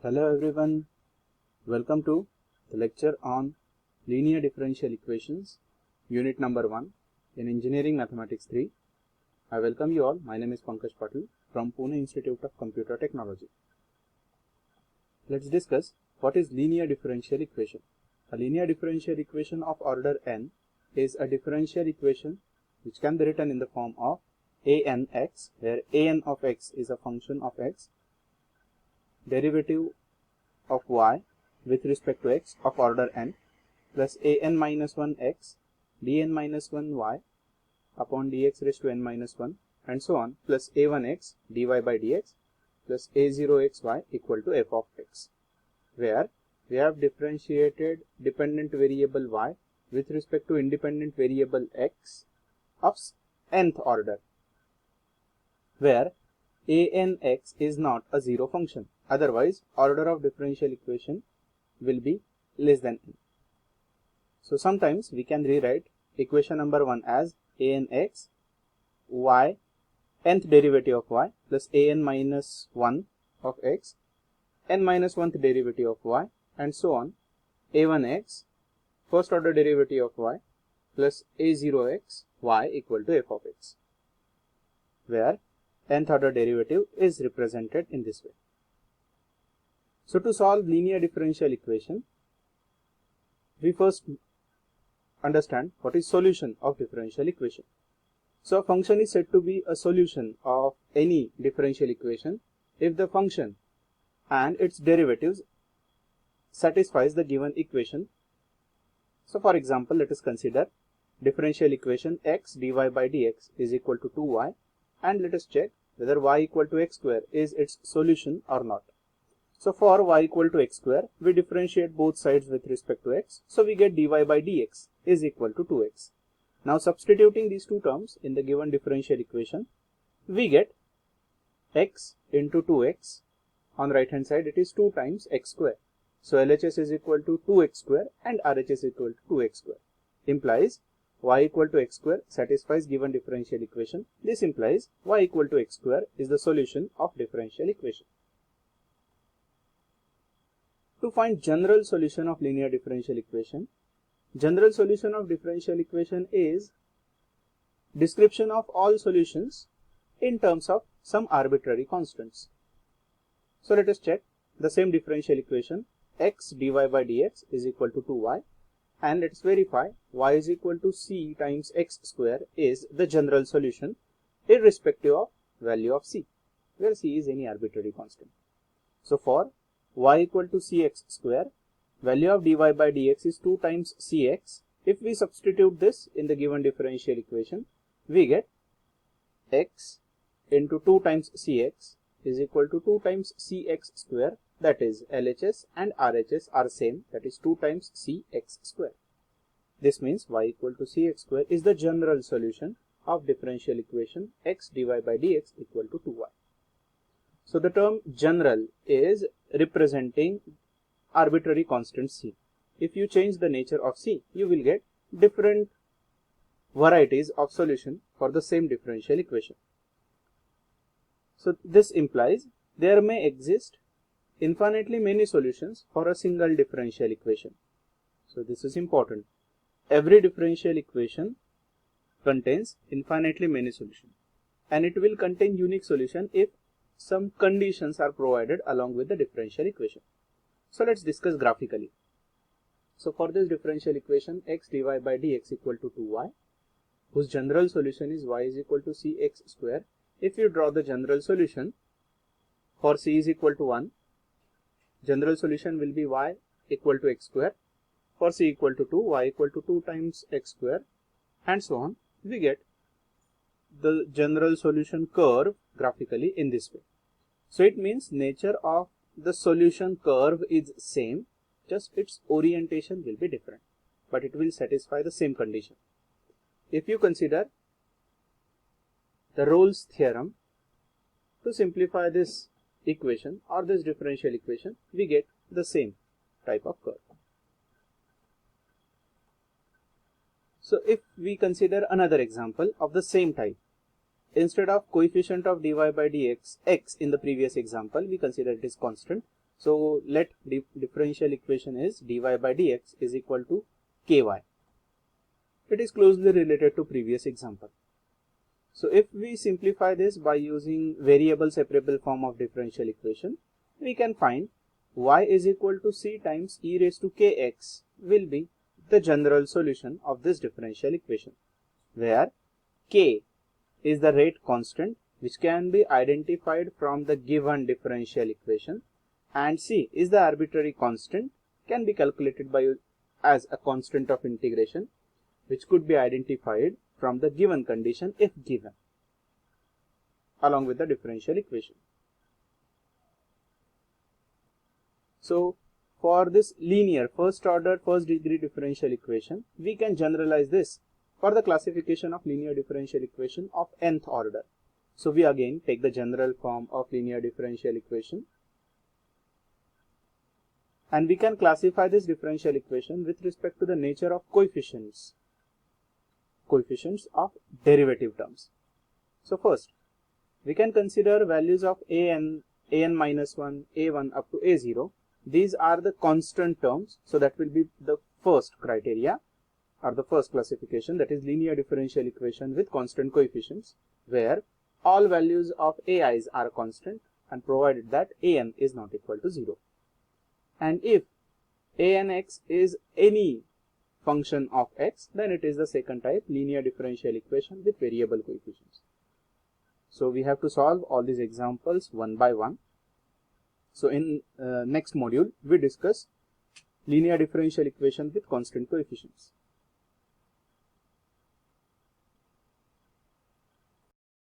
Hello everyone, welcome to the lecture on linear differential equations, unit number 1 in Engineering Mathematics 3. I welcome you all. My name is Pankaj Patil from Pune Institute of Computer Technology. Let's discuss what is linear differential equation. A linear differential equation of order n is a differential equation which can be written in the form of anx, where an of x is a function of x, derivative of y with respect to x of order n, plus an minus 1 x dn minus 1 y upon dx raised to n minus 1 and so on, plus a1 x dy by dx plus a0 x y equal to f of x, where we have differentiated dependent variable y with respect to independent variable x of nth order, where anx is not a zero function. Otherwise, order of differential equation will be less than n. So sometimes we can rewrite equation number 1 as anx y nth derivative of y plus an minus 1 of x n minus 1th derivative of y and so on, a1x first order derivative of y plus a0x y equal to f of x, where nth order derivative is represented in this way. So to solve linear differential equation, we first understand what is solution of differential equation. So a function is said to be a solution of any differential equation if the function and its derivatives satisfies the given equation. So for example, let us consider differential equation x dy by dx is equal to 2y, and let us check whether y equal to x square is its solution or not. So for y equal to x square, we differentiate both sides with respect to x. So we get dy by dx is equal to 2x. Now substituting these two terms in the given differential equation, we get x into 2x. On the right hand side, it is 2 times x square. So LHS is equal to 2x square and RHS is equal to 2x square. Implies y equal to x square satisfies given differential equation. This implies y equal to x square is the solution of differential equation. To find general solution of linear differential equation, general solution of differential equation is description of all solutions in terms of some arbitrary constants. So let us check the same differential equation x dy by dx is equal to 2y, and let us verify y is equal to c times x square is the general solution irrespective of value of c, where c is any arbitrary constant. So for y equal to cx square, value of dy by dx is 2 times cx. If we substitute this in the given differential equation, we get x into 2 times cx is equal to 2 times cx square, that is LHS and RHS are same, that is 2 times cx square. This means y equal to cx square is the general solution of differential equation x dy by dx equal to 2y. So the term general is representing arbitrary constant c. If you change the nature of c, you will get different varieties of solution for the same differential equation. So this implies there may exist infinitely many solutions for a single differential equation. So this is important. Every differential equation contains infinitely many solutions, and it will contain unique solution if some conditions are provided along with the differential equation. So let's discuss graphically. So for this differential equation x dy by dx equal to 2y, whose general solution is y is equal to cx square, if you draw the general solution for c is equal to 1, general solution will be y equal to x square. For c equal to 2, y equal to 2 times x square, and so on. We get the general solution curve graphically in this way. So it means nature of the solution curve is same, just its orientation will be different, but it will satisfy the same condition. If you consider the Rolle's theorem to simplify this equation or this differential equation, we get the same type of curve. So if we consider another example of the same type, instead of coefficient of dy by dx x in the previous example, we consider it is constant. So let differential equation is dy by dx is equal to ky. It is closely related to previous example. So if we simplify this by using variable separable form of differential equation, we can find y is equal to c times e raised to kx will be the general solution of this differential equation, where k is the rate constant which can be identified from the given differential equation, and c is the arbitrary constant can be calculated by as a constant of integration which could be identified from the given condition if given, along with the differential equation. So for this linear first order first degree differential equation, we can generalize this for the classification of linear differential equation of nth order. So we again take the general form of linear differential equation, and we can classify this differential equation with respect to the nature of coefficients of derivative terms. So first we can consider values of an minus 1, a1 up to a0. These are the constant terms, so that will be the first criteria or the first classification, that is linear differential equation with constant coefficients, where all values of ai's are constant and provided that an is not equal to 0. And if anx is any function of x, then it is the second type linear differential equation with variable coefficients. So we have to solve all these examples one by one. So in next module we discuss linear differential equation with constant coefficients.